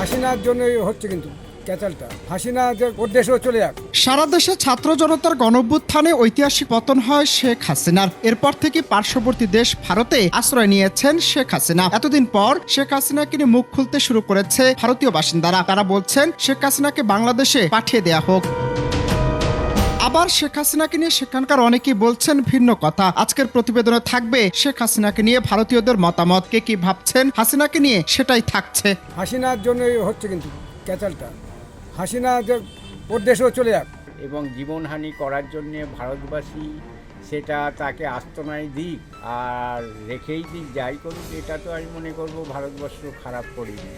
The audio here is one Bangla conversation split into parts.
হাসিনার জন্যই হচ্ছে কিন্তু ক্যাচালটা। হাসিনা যে ওর দেশেও চলে যাক। সারা দেশে ছাত্র জনতার গণঅভ্যুত্থানে ঐতিহাসিক পতন হয় শেখ হাসিনার। এরপর থেকে পার্শ্ববর্তী দেশ ভারতে আশ্রয় নিয়েছেন শেখ হাসিনা। এতদিন পর শেখ হাসিনাকে নিয়ে মুখ খুলতে শুরু করেছে ভারতীয় বাসিন্দারা। তারা বলছেন শেখ হাসিনাকে বাংলাদেশে পাঠিয়ে দেয়া হোক। আবার শেখ হাসিনাকে নিয়ে সেখানকার অনেকেই বলছেন ভিন্ন কথা। আজকের প্রতিবেদনে থাকবে শেখ হাসিনাকে নিয়ে ভারতীয়দের মতামত। কে কি ভাবছেন হাসিনাকে নিয়ে সেটাই থাকছে। হাসিনার জন্যই হচ্ছে কিন্তু ক্যাচালটা। হাসিনা যে ওর দেশেও চলে যাক। এবং জীবনহানি করার জন্যে ভারতবাসী সেটা তাকে আস্তনায় দিক আর রেখেই দিক, যাই করুক, এটা তো আমি মনে করব ভারতবর্ষ খারাপ করেনি।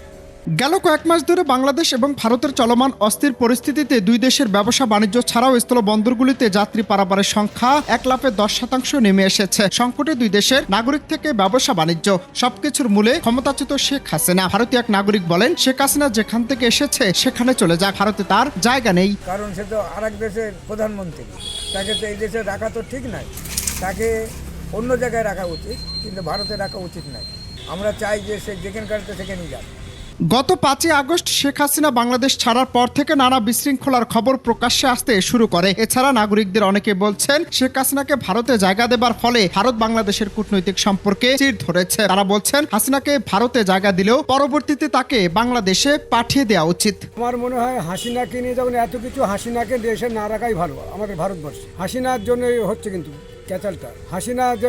গেল কয়েক মাস ধরে বাংলাদেশ এবং ভারতের চলমান অস্থির পরিস্থিতিতে দুই দেশের ব্যবসা বাণিজ্য ছাড়াও স্থল বন্দরগুলিতে যাত্রী পারাপারের সংখ্যা 1/10% নেমে এসেছে। সংকটে দুই দেশের নাগরিক থেকে ব্যবসা বাণিজ্য সবকিছুর মূলে ক্ষমতাচ্যুত শেখ হাসিনা। ভারতীয় এক নাগরিক বলেন শেখ হাসিনা যেখান থেকে এসেছে সেখানে চলে যাক, ভারতে তার জায়গা নেই। কারণ সে তো আরেক দেশের প্রধানমন্ত্রী, তাকে তো এই দেশে রাখা তো ঠিক নাই। তাকে অন্য জায়গায় রাখা উচিত, কিন্তু ভারতে রাখা উচিত নয়। আমরা চাই যে সে যেখানকারতে সেখানেই যাক। গত 5ই আগস্ট শেখ হাসিনা বাংলাদেশ ছাড়ার পর থেকে নানা বিশৃঙ্খলার খবর প্রকাশ্যে আসতে শুরু করে। এছাড়া নাগরিকদের অনেকে বলছেন শেখ হাসিনাকে ভারতে জায়গা দেবার ফলে ভারত বাংলাদেশের কূটনৈতিক সম্পর্কে চির ধরেছে। তারা বলছেন হাসিনাকে ভারতে জায়গা দিলেও পরবর্তীতে তাকে বাংলাদেশে পাঠিয়ে দেওয়া উচিত। আমার মনে হয় হাসিনাকে নিয়ে যখন এত কিছু, হাসিনাকে দেশে না রাখাই ভালো আমাদের ভারতবর্ষে। হাসিনার জন্যই হচ্ছে কিন্তু ক্যাচালটা। হাসিনা যে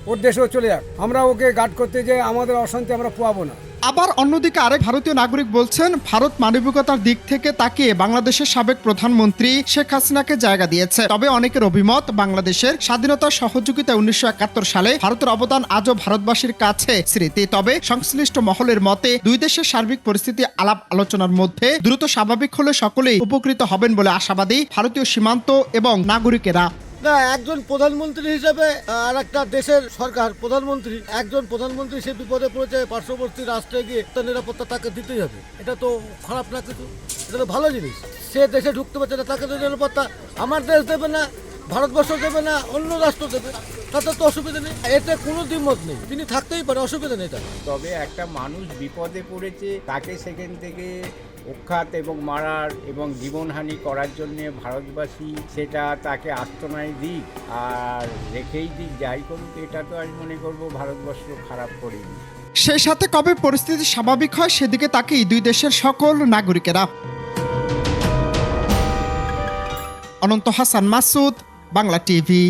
ওর দেশেও চলে যাক। আমরা ওকে গার্ড করতে যে আমাদের অশান্তি আমরা পোয়াবো না। আবার অন্যদিকে আরেক ভারতীয় নাগরিক বলছেন ভারত মানবিকতার দিক থেকে তাকিয়ে বাংলাদেশের সাবেক প্রধানমন্ত্রী শেখ হাসিনাকে জায়গা দিয়েছে। তবে অনেকের অভিমত বাংলাদেশের স্বাধীনতা সহযোগিতায় 1971 সালে ভারতের অবদান আজও ভারতবাসীর কাছে স্মৃতি। তবে সংশ্লিষ্ট মহলের মতে দুই দেশের সার্বিক পরিস্থিতি আলাপ আলোচনার মধ্যে দ্রুত স্বাভাবিক হলে সকলেই উপকৃত হবেন বলে আশাবাদী ভারতীয় সীমান্ত এবং নাগরিকেরা। না, একজন প্রধানমন্ত্রী হিসেবে আর একটা দেশের সরকার প্রধানমন্ত্রী, একজন প্রধানমন্ত্রী সে বিপদে পড়েছে, পার্শ্ববর্তী রাষ্ট্রে গিয়ে তার নিরাপত্তা তাকে দিতেই হবে। এটা তো খারাপ না, কিছু এটা তো ভালো জিনিস। সে দেশে ঢুকতে পারছে না, তাকে তো নিরাপত্তা আমার দেশ দেবে না, ভারতবর্ষ দেবে না, অন্য রাষ্ট্র দেবে, তাতে তো অসুবিধা নেই। এতে কোনো দ্বিমত নেই, তিনি থাকতেই পারে, অসুবিধা নেই তার। তবে একটা মানুষ বিপদে পড়েছে, তাকে সেখান থেকে উৎখাত এবং মারার এবং জীবনহানি করার জন্যে ভারতবাসী সেটা তাকে আস্তনায় দিক আর রেখেই দিক, যাই করুক, এটা তো আমি মনে করব ভারতবর্ষ খারাপ করেনি। সেই সাথে কবে পরিস্থিতি স্বাভাবিক হয় সেদিকে তাকেই দুই দেশের সকল নাগরিকেরা। অনন্ত হাসান মাসুদ, বাংলা টিভি।